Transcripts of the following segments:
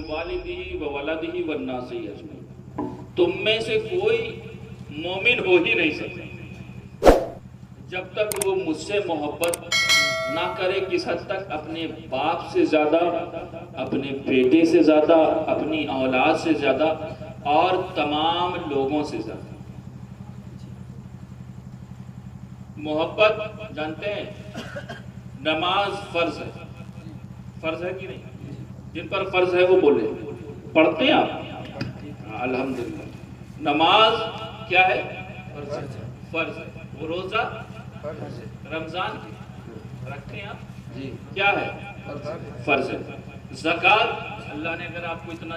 والدہ و ولدہ والناس اجمعین، تم میں سے کوئی مومن ہو ہی نہیں سکتا جب تک وہ مجھ سے محبت نہ کرے کس حد تک، اپنے باپ سے زیادہ، اپنے بیٹے سے زیادہ، اپنی اولاد سے زیادہ، اور تمام لوگوں سے زیادہ۔ محبت جانتے ہیں، نماز فرض ہے، فرض ہے کہ نہیں؟ جن پر فرض ہے وہ بولے، پڑھتے ہیں آپ؟ الحمدللہ۔ نماز کیا ہے؟ فرض ہے۔ وہ روزہ رمضان کی رکھتے ہیں آپ؟ جی۔ کیا ہے؟ فرض ہے۔ زکوٰۃ، اللہ نے اگر آپ کو اتنا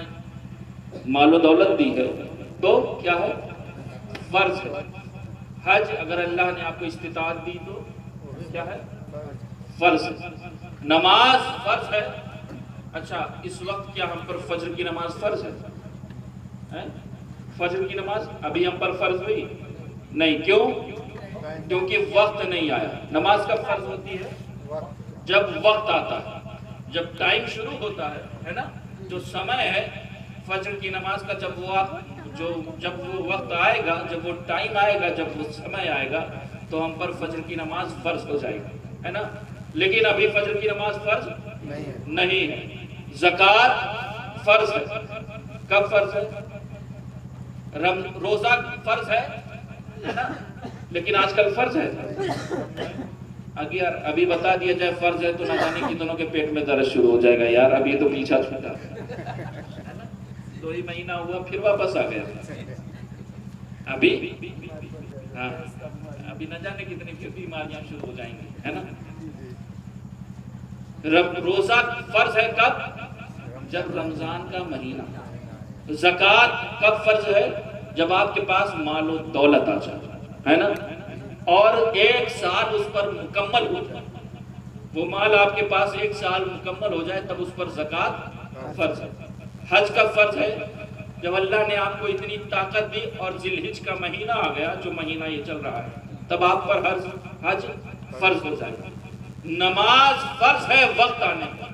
مال و دولت دی ہے تو کیا ہے؟ فرض ہے۔ حج، اگر اللہ نے آپ کو استطاعت دی تو کیا ہے؟ فرض ہے۔ نماز فرض ہے۔ اچھا، اس وقت کیا ہم پر فجر کی نماز فرض ہے؟ فجر کی نماز ابھی ہم پر فرض ہوئی نہیں، کیوں؟ کیونکہ وقت نہیں آیا۔ نماز کب فرض ہوتی ہے؟ جب وقت آتا ہے، جب ٹائم شروع ہوتا ہے نا، جو سمے ہے فجر کی نماز کا، جب وہ وقت آئے گا، جب وہ ٹائم آئے گا، جب وہ سمے آئے گا تو ہم پر فجر کی نماز فرض ہو جائے گی، ہے نا؟ لیکن ابھی فجر کی نماز فرض نہیں ہے۔ زکوٰۃ فرض ہے۔ کب فرض ہے؟ روزہ فرض ہے نا، لیکن آج کل فرض ہے۔ اگر ابھی بتا دیا جائے فرض ہے تو نہ جانے کتنوں کے پیٹ میں درد شروع ہو جائے گا، یار ابھی تو پیچھا چھوٹا، 2 ہی مہینہ ہوا پھر واپس آ گیا۔ ابھی ہاں، ابھی نہ جانے کتنی پھر بیماریاں شروع ہو جائیں گی، ہے نا؟ روزہ فرض ہے کب؟ جب رمضان کا مہینہ۔ زکوٰۃ کب فرض ہے؟ جب آپ کے پاس مال و دولت آ جائے، ہے نا، اور 1 سال اس پر مکمل ہو جائے، وہ مال آپ کے پاس 1 سال مکمل ہو جائے تب اس پر زکوٰۃ فرض ہے۔ حج کا فرض ہے جب اللہ نے آپ کو اتنی طاقت دی اور ذی الحج کا مہینہ آ گیا، جو مہینہ یہ چل رہا ہے، تب آپ پر حج فرض ہو جائے گا۔ نماز فرض ہے وقت آنے پر،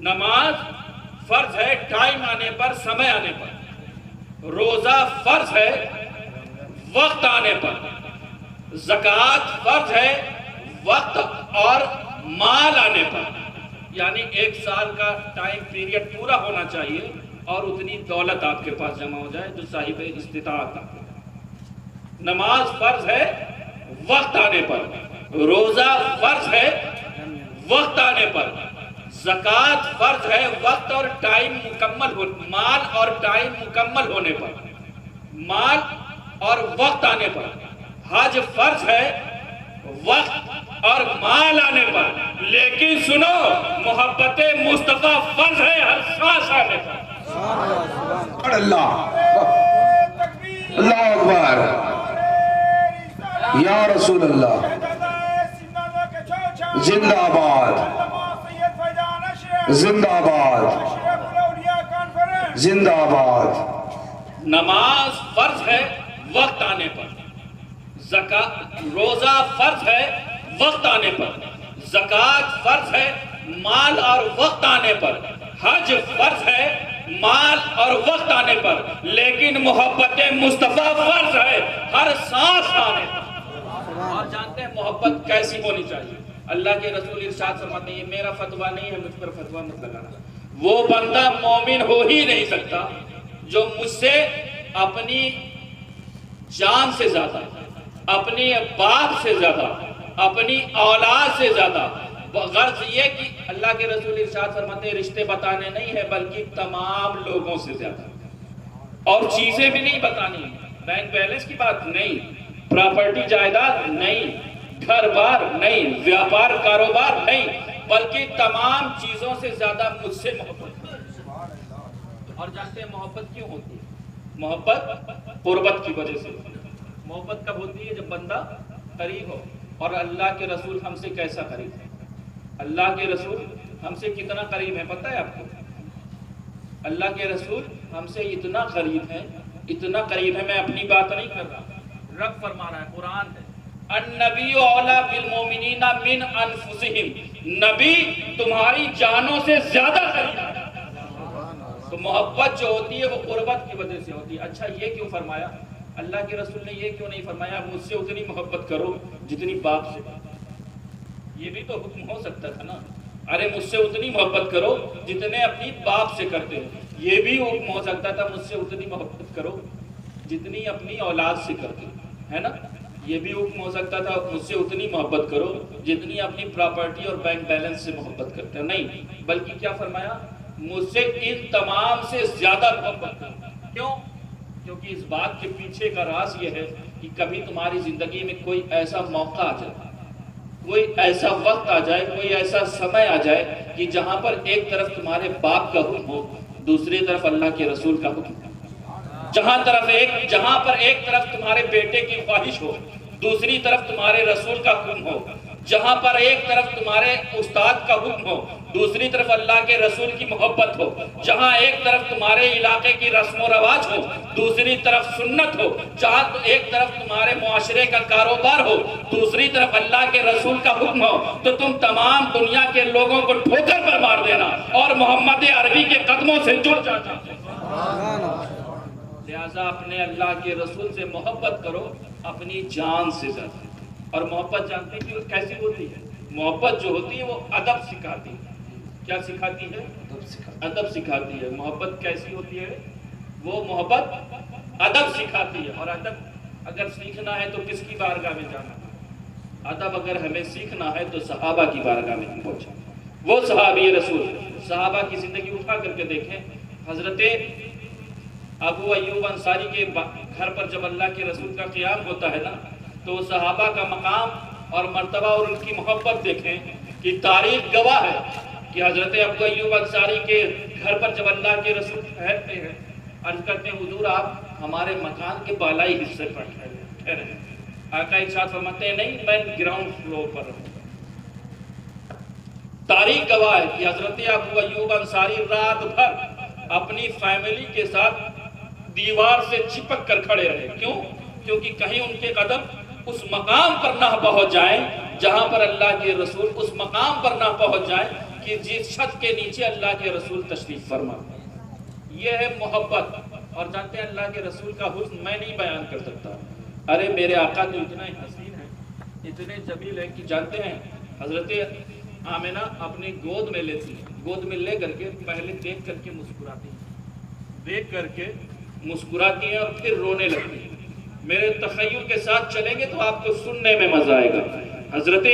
نماز فرض ہے ٹائم آنے پر، سمے آنے پر۔ روزہ فرض ہے وقت آنے پر۔ زکوٰۃ فرض ہے وقت اور مال آنے پر، یعنی 1 سال کا ٹائم پیریڈ پورا ہونا چاہیے اور اتنی دولت آپ کے پاس جمع ہو جائے جو صاحب استطاعت ہے۔ نماز فرض ہے وقت آنے پر، روزہ فرض ہے وقت آنے پر، زکوٰۃ فرض ہے وقت اور ٹائم مکمل ہو، مال اور ٹائم مکمل ہونے پر، مال اور وقت آنے پر۔ حج فرض ہے وقت اور مال آنے پر، لیکن سنو، محبت مصطفیٰ فرض ہے ہر سانس آنے پر۔ اللہ اللہ اکبر، یا رسول اللہ، زندہ آباد، زندہ آباد، زندہ آباد۔ نماز فرض ہے وقت آنے پر، روزہ فرض ہے وقت آنے پر، زکوٰۃ فرض ہے مال اور وقت آنے پر، حج فرض ہے مال اور وقت آنے پر، لیکن محبت مصطفیٰ فرض ہے ہر سانس آنے پر۔ اور جانتے ہیں محبت کیسی ہونی چاہیے؟ اللہ کے رسول ارشاد فرماتے ہیں، یہ میرا فتویٰ نہیں ہے، مجھ پر فتویٰ مت لگانا، وہ بندہ مومن ہو ہی نہیں سکتا جو مجھ سے اپنی جان سے زیادہ، اپنی باپ سے زیادہ، اپنی اولاد سے زیادہ، غرض یہ کہ اللہ کے رسول ارشاد فرماتے ہیں رشتے بتانے نہیں ہے بلکہ تمام لوگوں سے زیادہ، اور چیزیں بھی نہیں بتانی، بینک بیلنس کی بات نہیں، پراپرٹی جائیداد نہیں، گھر بار نہیں، ویاپار کاروبار نہیں، بلکہ تمام چیزوں سے زیادہ مجھ سے محبت۔ اور جانتے ہیں محبت کیوں ہوتی ہے؟ محبت قربت کی وجہ سے۔ محبت کب ہوتی ہے؟ جب بندہ قریب ہو۔ اور اللہ کے رسول ہم سے کیسا قریب ہے؟ اللہ کے رسول ہم سے کتنا قریب ہے پتہ ہے آپ کو؟ اللہ کے رسول ہم سے اتنا قریب ہے، اتنا قریب ہے، میں اپنی بات نہیں کر رہا، رب فرما رہا ہے، قرآن ہے، النبی اولیٰ بالمؤمنین من انفسہم، نبی تمہاری جانوں سے زیادہ قریب ہے۔ تو محبت جو ہوتی ہے وہ قربت کی وجہ سے ہوتی ہے۔ اچھا یہ کیوں فرمایا اللہ کے رسول نے؟ یہ کیوں نہیں فرمایا مجھ سے اتنی محبت کرو جتنی باپ سے؟ یہ بھی تو حکم ہو سکتا تھا نا، ارے مجھ سے اتنی محبت کرو جتنے اپنی باپ سے کرتے ہو۔ یہ بھی حکم ہو سکتا تھا مجھ سے اتنی محبت کرو جتنی اپنی اولاد سے کرتے ہو، ہے نا؟ یہ بھی حکم ہو سکتا تھا مجھ سے اتنی محبت کرو جتنی اپنی پراپرٹی اور بینک بیلنس سے محبت کرتے ہو۔ نہیں، بلکہ کیا فرمایا؟ مجھ سے ان تمام سے زیادہ محبت کرو۔ کیوں؟ کیونکہ اس بات کے پیچھے کا راز یہ ہے کہ کبھی تمہاری زندگی میں کوئی ایسا موقع آ جائے، کوئی ایسا وقت آ جائے، کوئی ایسا سمے آ جائے کہ جہاں پر ایک طرف تمہارے باپ کا حکم ہو، دوسری طرف اللہ کے رسول کا حکم ہو۔ جہاں پر ایک طرف تمہارے بیٹے کی خواہش ہو، دوسری طرف تمہارے رسول کا حکم ہو۔ جہاں پر ایک طرف تمہارے استاد کا حکم ہو، دوسری طرف اللہ کے رسول کی محبت ہو۔ جہاں ایک طرف تمہارے علاقے کی رسم و رواج ہو، دوسری طرف سنت ہو۔ جہاں ایک طرف تمہارے معاشرے کا کاروبار ہو، دوسری طرف اللہ کے رسول کا حکم ہو، تو تم تمام دنیا کے لوگوں کو ٹھوکر پر مار دینا اور محمد عربی کے قدموں سے جڑ جانا۔ لہٰذا اپنے اللہ کے رسول سے محبت کرو اپنی جان سے زیادہ۔ اور محبت جانتے ہیں کہ کیسی ہوتی ہے؟ محبت جو ہوتی ہے وہ ادب سکھاتی ہے۔ کیا سکھاتی ہے؟ ادب سکھاتی ہے۔ محبت کیسی ہوتی ہے؟ وہ محبت ادب سکھاتی ہے۔ اور ادب اگر سیکھنا ہے تو کس کی بارگاہ میں جانا؟ ادب اگر ہمیں سیکھنا ہے تو صحابہ کی بارگاہ میں پہنچا۔ وہ صحابی رسول، صحابہ کی زندگی اٹھا کر کے دیکھیں۔ حضرت ابو ایوب انصاری کے گھر پر جب اللہ کے رسول کا قیام ہوتا ہے نا، تو صحابہ کا مقام اور مرتبہ اور ان کی محبت دیکھیں کہ تاریخ گواہ ہے کہ حضرت ابو ایوب انصاری کے گھر پر جب اللہ کے رسول ٹھہرتے ہیں، عرض کرتے ہیں حضور آپ ہمارے مکان کے بالائی حصے پر ٹھہرے ہیں۔ آقا ارشاد فرماتے ہیں نہیں، میں گراؤنڈ فلور پر رہوں۔ تاریخ گواہ ہے کہ حضرت ابو ایوب انصاری رات بھر اپنی فیملی کے ساتھ دیوار سے چپک کر کھڑے رہے۔ کیوں؟ کیونکہ کہیں ان کے قدم اس مقام پر نہ پہنچ جائیں جہاں پر اللہ کے رسول، اس مقام پر نہ پہنچ جائیں کہ جس چھت کے نیچے اللہ کے رسول تشریف فرما۔ یہ ہے محبت۔ اور جانتے ہیں اللہ کے رسول کا حسن میں نہیں بیان کر سکتا۔ ارے میرے آقا تو اتنا حسین ہے، اتنے جمیل ہے کہ جانتے ہیں حضرت آمنہ اپنی گود میں لیتی ہیں، گود میں لے کر کے پہلے دیکھ کر کے مسکراتی ہیں، دیکھ کر کے مسکراتی ہیں اور پھر رونے لگتی ہیں۔ میرے تخیل کے ساتھ چلیں گے تو آپ کو سننے میں مزہ آئے گا۔ حضرت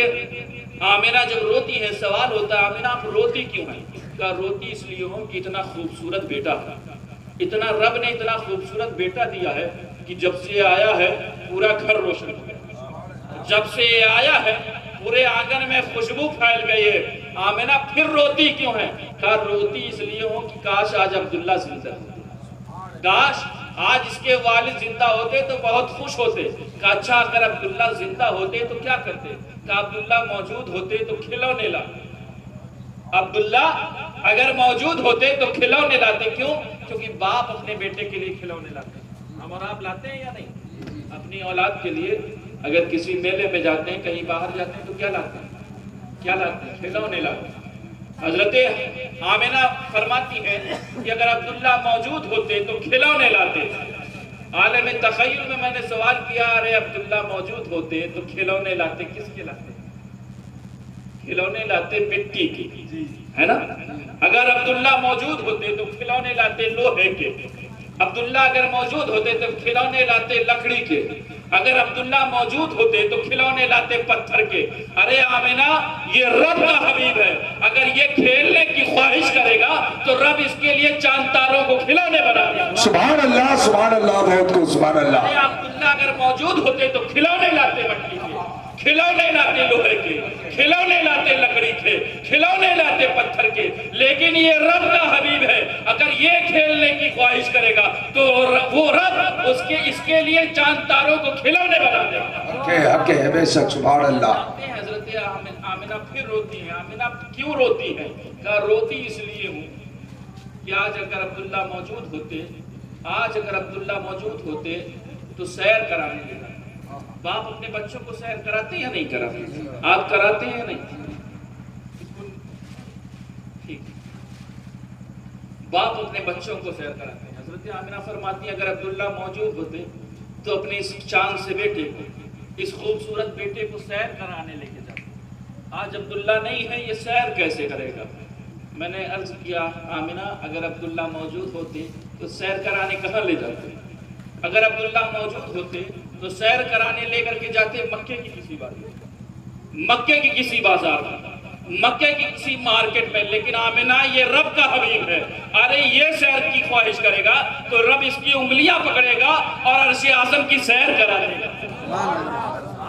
آمنہ جب روتی ہیں، سوال ہوتا ہے آمنہ آپ روتی کیوں ہیں؟ کہا روتی اس لیے ہوں کہ اتنا خوبصورت بیٹا ہے، اتنا رب نے اتنا خوبصورت بیٹا دیا ہے کہ جب سے آیا ہے پورا گھر روشن ہو گیا، جب سے یہ آیا ہے پورے آنگن میں خوشبو پھیل گئی ہے۔ آمنہ پھر روتی کیوں ہے؟ کہا روتی اس لیے ہوں کہ کاش آج عبداللہ زندہ ہوتے، کاش آج اس کے والد زندہ ہوتے تو بہت خوش ہوتے۔ کہا اچھا اگر عبداللہ زندہ ہوتے تو کیا کرتے؟ کہا عبداللہ موجود ہوتے تو کھلونے لاتے۔ عبداللہ اگر موجود ہوتے تو کھلونے لاتے۔ کیوں؟ کیونکہ باپ اپنے بیٹے کے لیے کھلونے لاتے ہیں۔ ہم اور آپ لاتے ہیں یا نہیں؟ اپنی اولاد کے لیے اگر کسی میلے میں جاتے ہیں، کہیں باہر جاتے ہیں تو کیا لاتے ہیں؟ کیا لاتے ہیں؟ کھلونے لاتے ہیں۔ حضرت آمنہ فرماتی ہیں کہ اگر عبداللہ موجود ہوتے تو کھلونے لاتے۔ عالم تخیل میں نے سوال کیا، ارے عبداللہ موجود ہوتے تو کھلونے لاتے، کس کے لاتے؟ کھلونے لاتے مٹی کے، ہے نا؟ اگر عبداللہ موجود ہوتے تو کھلونے لاتے لوہے کے۔ عبداللہ اگر موجود ہوتے تو کھلونے لاتے لکڑی کے۔ اگر عبداللہ موجود ہوتے تو کھلونے لاتے پتھر کے۔ ارے آمنہ یہ رب کا حبیب ہے، اگر یہ کھیلنے کی خواہش کرے گا تو رب اس کے لیے چاند تاروں کو کھلونے بنا دے۔ سبحان اللہ، سبحان اللہ، بہت کو سبحان اللہ۔ ارے عبداللہ اگر موجود ہوتے تو کھلونے لاتے مٹی کے، کھلونے لاتے لوہے کے، کھلونے لاتے لکڑی کے، کھلونے لاتے پتھر کے۔ لیکن یہ رب کا حبیب ہے، اگر یہ کھیلنے کی خواہش کرے گا تو وہ رب اس کے لیے چاند تاروں کو کھلونے بنا دے گا۔ حق ہے بے شک، سبحان اللہ۔ حضرت آمنہ پھر روتی ہیں۔ آمنہ کیوں روتی ہیں؟ کہا روتی اس لیے ہوں کہ آج اگر عبداللہ موجود ہوتے تو سیر کرانے لگا۔ باپ اپنے بچوں کو سیر کراتے یا نہیں کراتے؟ آپ کراتے ہیں یا نہیں؟ ٹھیک، باپ اپنے بچوں کو سیر کراتے ہیں. حضرت آمنہ فرماتی ہیں اگر عبداللہ موجود ہوتے تو اپنے اس چاند سے بیٹے کو، اس خوبصورت بیٹے کو سیر کرانے لے کے جاتے. آج عبداللہ نہیں ہے، یہ سیر کیسے کرے گا؟ میں نے عرض کیا آمنہ اگر عبداللہ موجود ہوتے تو سیر کرانے کہاں لے جاتے؟ اگر عبداللہ موجود ہوتے تو سیر کرانے لے کر کے جاتے مکے کی کسی بازار، مکے کی کسی بازار میں، مکے کی کسی مارکیٹ میں. لیکن آمنہ یہ رب کا حبیب ہے، ارے یہ سیر کی خواہش کرے گا تو رب اس کی انگلیاں پکڑے گا اور عرش اعظم کی سیر کرا دے گا.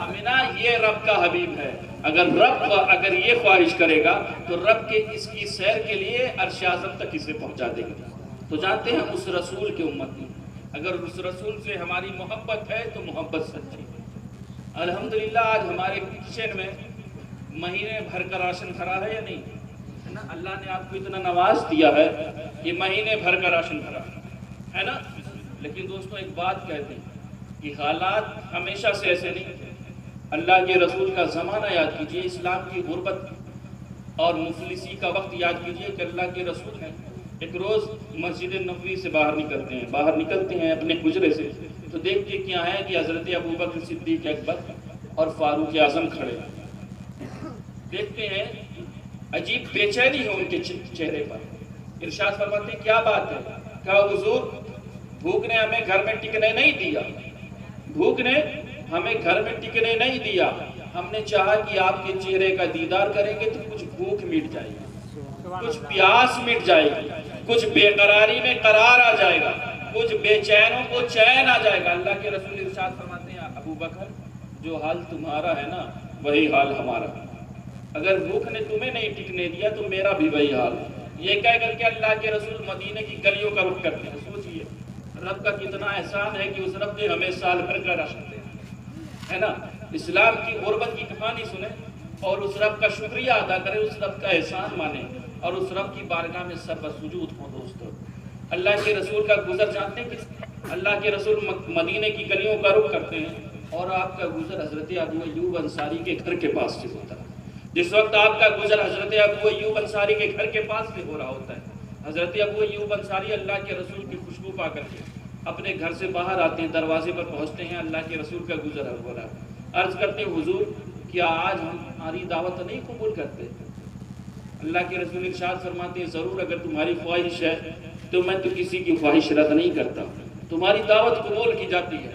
آمنہ یہ رب کا حبیب ہے، اگر رب اگر یہ خواہش کرے گا تو رب کے اس کی سیر کے لیے عرش اعظم تک اسے پہنچا دے گا. تو جانتے ہیں اس رسول کے امتی، اگر اس رسول سے ہماری محبت ہے تو محبت سچی ہے. الحمدللہ آج ہمارے کچن میں مہینے بھر کا راشن بھرا ہے یا نہیں ہے نا؟ اللہ نے آپ کو اتنا نواز دیا ہے کہ مہینے بھر کا راشن بھرا ہے نا. لیکن دوستوں ایک بات کہتے ہیں کہ حالات ہمیشہ سے ایسے نہیں تھے. اللہ کے رسول کا زمانہ یاد کیجئے، اسلام کی غربت اور مفلسی کا وقت یاد کیجئے کہ اللہ کے رسول ہیں ایک روز مسجد نبوی سے باہر نکلتے ہیں اپنے حجرے سے، تو دیکھتے کیا ہے کہ حضرت ابوبکر صدیق اکبر اور فاروق اعظم کھڑے ہیں. دیکھتے ہیں عجیب بے چینی ہے ان کے چہرے پر. ارشاد فرماتے ہیں کیا بات ہے؟ کہا حضور بھوک نے ہمیں گھر میں ٹکنے نہیں دیا، بھوک نے ہمیں گھر میں ٹکنے نہیں دیا. ہم نے چاہا کہ آپ کے چہرے کا دیدار کریں گے تو کچھ بھوک مٹ جائے گی، کچھ پیاس مٹ جائے گی، کچھ بے قراری میں قرار آ جائے گا، کچھ بے چینوں کو چین آ جائے گا. اللہ کے رسول ارشاد فرماتے ہیں ابوبکر جو حال تمہارا ہے نا وہی حال ہمارا. اگر بھوک نے تمہیں نہیں ٹکنے دیا تو میرا بھی وہی حال ہے. یہ کہہ کر کے اللہ کے رسول مدینے کی گلیوں کا رخ کرتے ہیں. سوچئے رب کا کتنا احسان ہے کہ اس رب نے ہمیں سال بھر کا راشن دیا ہے نا. اسلام کی غربت کی کہانی سنیں اور اس رب کا شکریہ ادا کریں، اس رب کا احسان مانیں اور اس رب کی بارگاہ میں سر بسجود ہوں. دوستو اللہ کے رسول کا گزر جانتے ہیں کہ اللہ کے رسول مدینے کی گلیوں کا رخ کرتے ہیں اور آپ کا گزر حضرت ابو ایوب انصاری کے گھر کے پاس سے ہوتا ہے. جس وقت آپ کا گزر حضرت ابو ایوب انصاری کے گھر کے پاس سے ہو رہا ہوتا ہے، حضرت ابو ایوب انصاری اللہ کے رسول کی خوشبو پا کر کے اپنے گھر سے باہر آتے ہیں، دروازے پر پہنچتے ہیں، اللہ کے رسول کا گزر ہو رہا ہے. عرض کرتے ہیں حضور کیا آج ہماری دعوت نہیں قبول کرتے؟ اللہ کے رسول ارشاد فرماتے ہیں ضرور اگر تمہاری خواہش ہے تو میں تو کسی کی خواہش رد نہیں کرتا، تمہاری دعوت قبول کی جاتی ہے.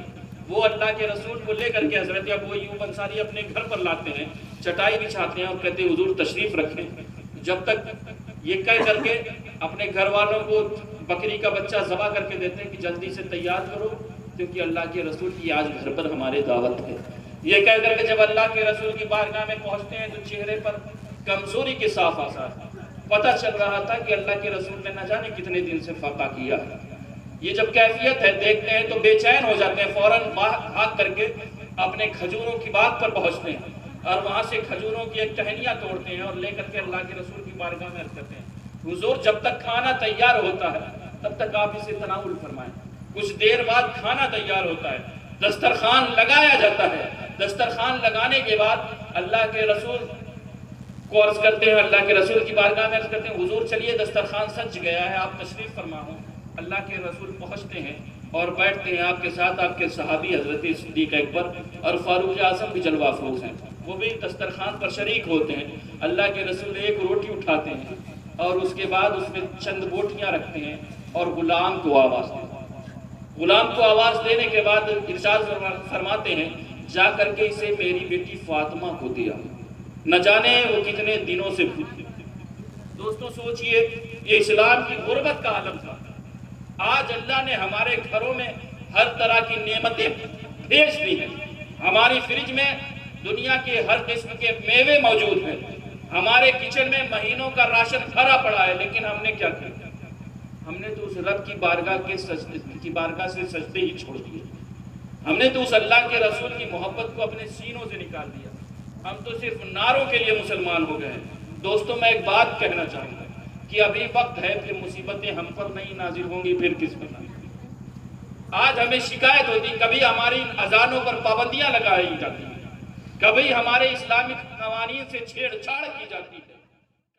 وہ اللہ کے رسول کو لے کر کے حضرت ابو ایوب انصاری اپنے گھر پر لاتے ہیں، چٹائی بچھاتے ہیں اور کہتے ہیں حضور تشریف رکھیں. جب تک یہ کہہ کر کے اپنے گھر والوں کو بکری کا بچہ ذبح کر کے دیتے ہیں کہ جلدی سے تیار کرو کیونکہ اللہ کے رسول کی آج گھر پر ہمارے دعوت ہے. یہ کہہ کر کے جب اللہ کے رسول کی بارگاہ میں پہنچتے ہیں تو چہرے پر کمزوری کے صاف آثار. پتہ چل رہا تھا کہ اللہ کے رسول نے نہ جانے کتنے دن سے فاقہ کیا. یہ جب کیفیت ہے دیکھتے ہیں تو بے چین ہو جاتے ہیں، فوراً بھاگ کر کے اپنے کھجوروں کی بات پر پہنچتے ہیں اور وہاں سے کھجوروں کی ایک ٹہنیاں توڑتے ہیں اور لے کر کے اللہ کے رسول کی بارگاہ میں عرض کرتے ہیں حضور جب تک کھانا تیار ہوتا ہے تب تک آپ اسے تناول فرمائیں. کچھ دیر بعد کھانا تیار ہوتا ہے، دسترخوان لگایا جاتا ہے. دسترخوان لگانے کے بعد اللہ کے رسول کو عرض کرتے ہیں، اللہ کے رسول کی بارگاہ میں عرض کرتے ہیں حضور چلیے دسترخوان سج گیا ہے، آپ تشریف فرما ہوں. اللہ کے رسول پہنچتے ہیں اور بیٹھتے ہیں. آپ کے ساتھ آپ کے صحابی حضرت صدیق اکبر اور فاروق اعظم بھی جلوہ افروز ہیں، وہ بھی دسترخوان پر شریک ہوتے ہیں. اللہ کے رسول ایک روٹی اٹھاتے ہیں اور اس کے بعد اس میں چند بوٹیاں رکھتے ہیں اور غلام کو آواز دیتے ہیں. غلام کو آواز دینے کے بعد ارشاد فرماتے ہیں جا کر کے اسے میری بیٹی فاطمہ کو دیا، نہ جانے وہ کتنے دنوں سے بھوکی. دوستوں سوچئے یہ اسلام کی غربت کا عالم تھا. آج اللہ نے ہمارے گھروں میں ہر طرح کی نعمتیں بھیج دی ہیں. ہماری فریج میں دنیا کے ہر قسم کے میوے موجود ہیں، ہمارے کچن میں مہینوں کا راشن بھرا پڑا ہے. لیکن ہم نے کیا کیا؟ ہم نے تو اس رب کی بارگاہ سے سجدے ہی چھوڑ دیے. ہم نے تو اس اللہ کے رسول کی محبت کو اپنے سینوں سے نکال دیا. ہم تو صرف نعروں کے لیے مسلمان ہو گئے ہیں. دوستوں میں ایک بات کہنا چاہوں گا کہ ابھی وقت ہے، پھر مصیبتیں ہم پر نہیں نازل ہوں گی پھر کس پر. آج ہمیں شکایت ہوتی، کبھی ہماری اذانوں پر پابندیاں لگائی جاتی ہیں، کبھی ہمارے اسلامک قوانین سے چھیڑ چھاڑ کی جاتی ہے.